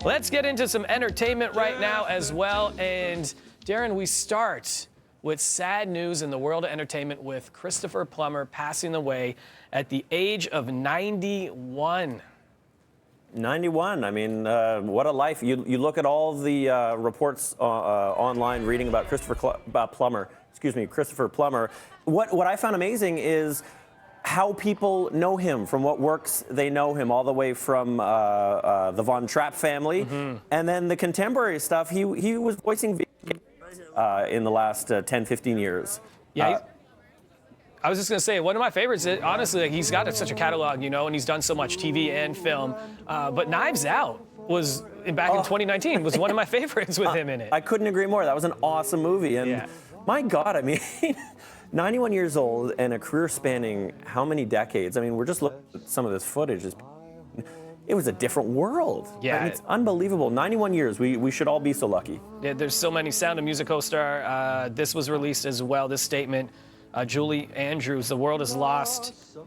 Let's get into some entertainment right now as well. And Daryn, we start with sad news in the world of entertainment with Christopher Plummer passing away at the age of 91. 91. I mean, what a life. You look at all the reports online reading about Christopher Plummer. What I found amazing is how people know him, from what works they know him, all the way from the Von Trapp family, and then the contemporary stuff. He was voicing in the last 10, 15 years. Yeah. I was just going to say, one of my favorites, honestly, he's got such a catalog, and he's done so much TV and film. But Knives Out was, back in 2019, was one of my favorites with him in it. I couldn't agree more. That was an awesome movie. And my God, I mean, 91 years old and a career spanning how many decades? I mean, we're just looking at some of this footage. It was a different world. Yeah. I mean, it's unbelievable. 91 years. We should all be so lucky. Yeah, there's so many. Sound of Music co-star. This was released as well, this statement. Julie Andrews, the world has lost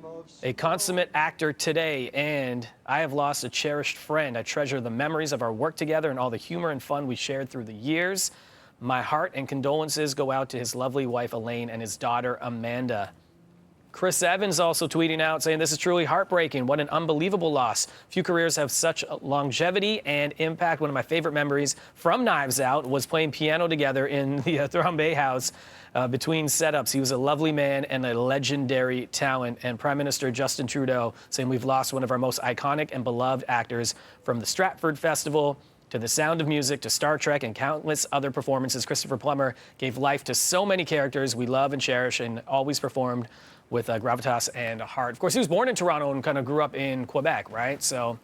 a consummate actor today, and I have lost a cherished friend. I treasure the memories of our work together and all the humor and fun we shared through the years. My heart and condolences go out to his lovely wife, Elaine, and his daughter, Amanda. Chris Evans also tweeting out saying, this is truly heartbreaking. What an unbelievable loss. Few careers have such longevity and impact. One of my favorite memories from Knives Out was playing piano together in the Thrombey house between setups. He was a lovely man and a legendary talent. And Prime Minister Justin Trudeau saying we've lost one of our most iconic and beloved actors, from the Stratford Festival to The Sound of Music to Star Trek and countless other performances. Christopher Plummer gave life to so many characters we love and cherish, and always performed with gravitas and heart. Of course, he was born in Toronto and kind of grew up in Quebec, right? So,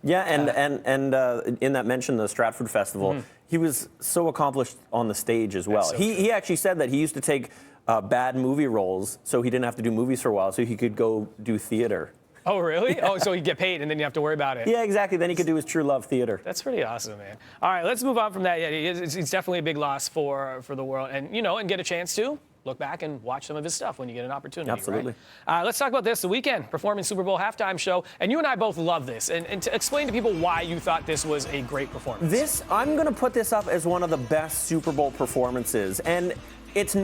yeah, and in that mention, the Stratford Festival, he was so accomplished on the stage as well. So he actually said that he used to take bad movie roles so he didn't have to do movies for a while, so he could go do theater. Oh, really? Yeah. Oh, so he'd get paid and then you have to worry about it. Yeah, exactly. Then he could do his true love theater. That's pretty awesome, man. All right, let's move on from that. Yeah, it's definitely a big loss for the world, and and get a chance to look back and watch some of his stuff when you get an opportunity. Absolutely. Right? Let's talk about this. The Weeknd performing Super Bowl halftime show, and you and I both love this. And to explain to people why you thought this was a great performance. I'm going to put this up as one of the best Super Bowl performances, and it's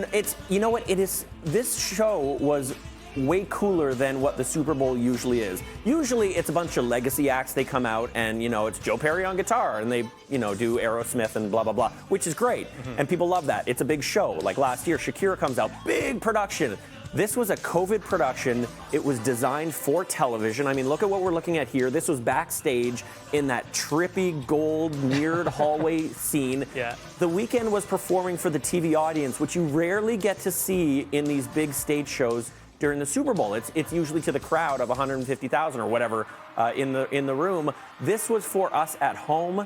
you know what it is. This show was way cooler than what the Super Bowl usually is. Usually it's a bunch of legacy acts. They come out and, it's Joe Perry on guitar and they, do Aerosmith and blah, blah, blah, which is great. And people love that. It's a big show. Like last year, Shakira comes out, big production. This was a COVID production. It was designed for television. I mean, look at what we're looking at here. This was backstage in that trippy gold mirrored hallway scene. Yeah. The Weeknd was performing for the TV audience, which you rarely get to see in these big stage shows during the Super Bowl. It's usually to the crowd of 150,000 or whatever in the room. This was for us at home.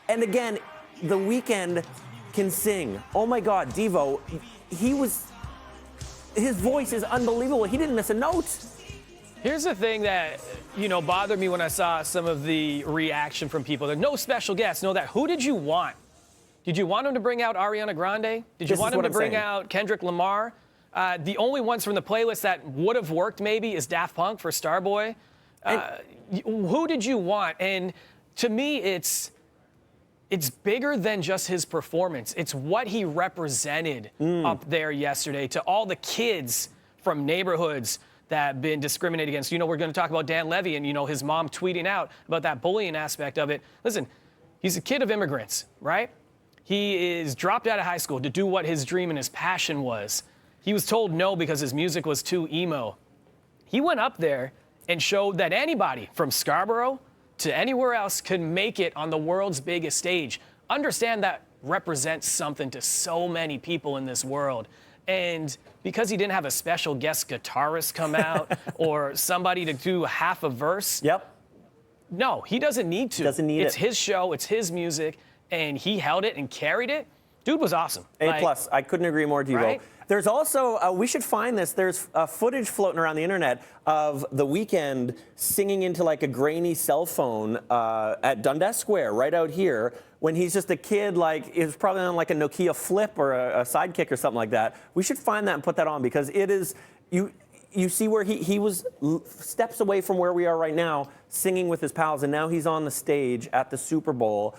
And again, The Weeknd can sing. Oh my God, Devo, his voice is unbelievable. He didn't miss a note. Here's the thing that, bothered me when I saw some of the reaction from people. There's no special guests, no that. Who did you want? Did you want him to bring out Ariana Grande? Did you want him to bring out Kendrick Lamar? The only ones from the playlist that would have worked maybe is Daft Punk for Starboy. Who did you want? And to me, it's bigger than just his performance. It's what he represented up there yesterday to all the kids from neighborhoods that have been discriminated against. We're going to talk about Dan Levy and, his mom tweeting out about that bullying aspect of it. Listen, he's a kid of immigrants, right? He is dropped out of high school to do what his dream and his passion was. He was told no because his music was too emo. He went up there and showed that anybody from Scarborough to anywhere else could make it on the world's biggest stage. Understand that represents something to so many people in this world. And because he didn't have a special guest guitarist come out or somebody to do half a verse. Yep. No, he doesn't need to. It's his show, it's his music, and he held it and carried it. Dude was awesome. A+. I couldn't agree more, Devo. Right? There's also, we should find this, there's footage floating around the internet of The Weeknd singing into like a grainy cell phone at Dundas Square, right out here, when he's just a kid, like, it was probably on like a Nokia Flip or a Sidekick or something like that. We should find that and put that on because it is, you see where he was steps away from where we are right now, singing with his pals, and now he's on the stage at the Super Bowl.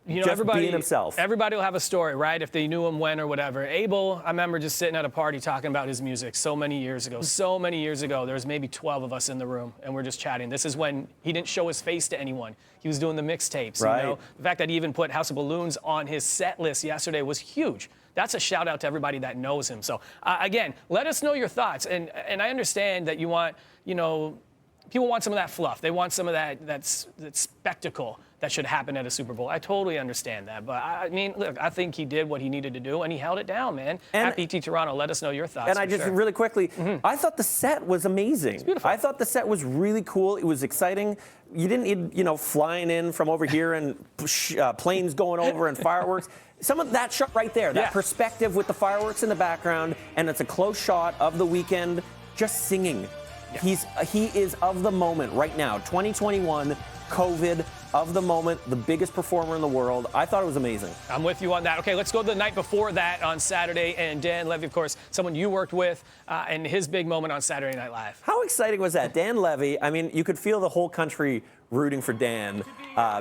You know, just being himself. Everybody will have a story, right? If they knew him when or whatever. Abel, I remember just sitting at a party talking about his music so many years ago. So many years ago, there was maybe 12 of us in the room, and we're just chatting. This is when he didn't show his face to anyone. He was doing the mixtapes. Right. You know? The fact that he even put House of Balloons on his set list yesterday was huge. That's a shout out to everybody that knows him. So again, let us know your thoughts. And I understand that you want, you know, people want some of that fluff. They want some of that spectacle that should happen at a Super Bowl. I totally understand that. But I mean, look, I think he did what he needed to do, and he held it down, man. And, at BT Toronto, let us know your thoughts. And I just, really quickly, I thought the set was amazing. It's beautiful. I thought the set was really cool. It was exciting. You didn't need, you know, flying in from over here and planes going over and fireworks. Some of that shot right there, that perspective with the fireworks in the background, and it's a close shot of the Weeknd just singing. Yeah. He is of the moment right now. 2021, COVID, of the moment, the biggest performer in the world. I thought it was amazing. I'm with you on that. Okay, let's go to the night before that on Saturday. And Dan Levy, of course, someone you worked with, and his big moment on Saturday Night Live. How exciting was that? Dan Levy, I mean, you could feel the whole country rooting for Dan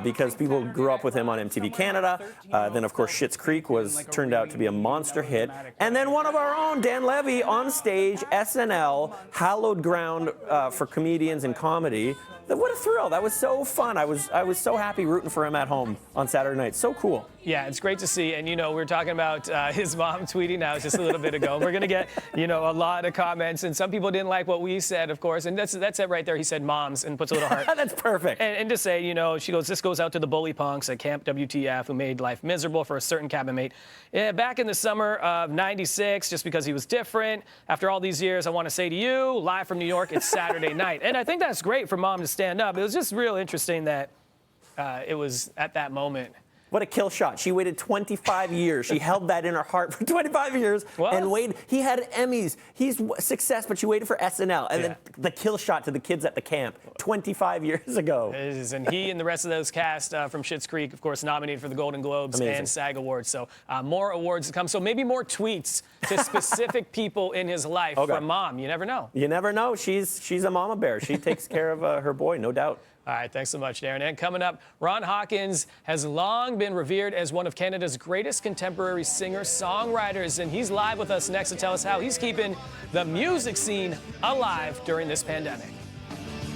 because people grew up with him on MTV Canada. Then, of course, Schitt's Creek turned out to be a monster hit. And then one of our own, Dan Levy, on stage, SNL, hallowed ground for comedians and comedy. What a thrill. That was so fun. I was so happy rooting for him at home on Saturday night. So cool. Yeah, it's great to see. And, you know, we were talking about his mom tweeting now just a little bit ago. We're going to get, you know, a lot of comments. And some people didn't like what we said, of course. And that's it right there. He said moms and puts a little heart. That's perfect. And to say, you know, she goes, this goes out to the bully punks at Camp WTF who made life miserable for a certain cabin mate. Yeah, back in the summer of '96, just because he was different. After all these years, I want to say to you, live from New York, it's Saturday night. And I think that's great for mom to stand up. It was just real interesting that it was at that moment. What a kill shot. She waited 25 years. She held that in her heart for 25 years and waited. He had Emmys. He's success, but she waited for SNL. And then the kill shot to the kids at the camp 25 years ago. It is, and he and the rest of those cast from Schitt's Creek, of course, nominated for the Golden Globes and SAG Awards. So more awards to come. So maybe more tweets to specific people in his life from mom. You never know. You never know. She's a mama bear. She takes care of her boy, no doubt. All right, thanks so much, Darren. And coming up, Ron Hawkins has long been revered as one of Canada's greatest contemporary singer-songwriters, and he's live with us next to tell us how he's keeping the music scene alive during this pandemic.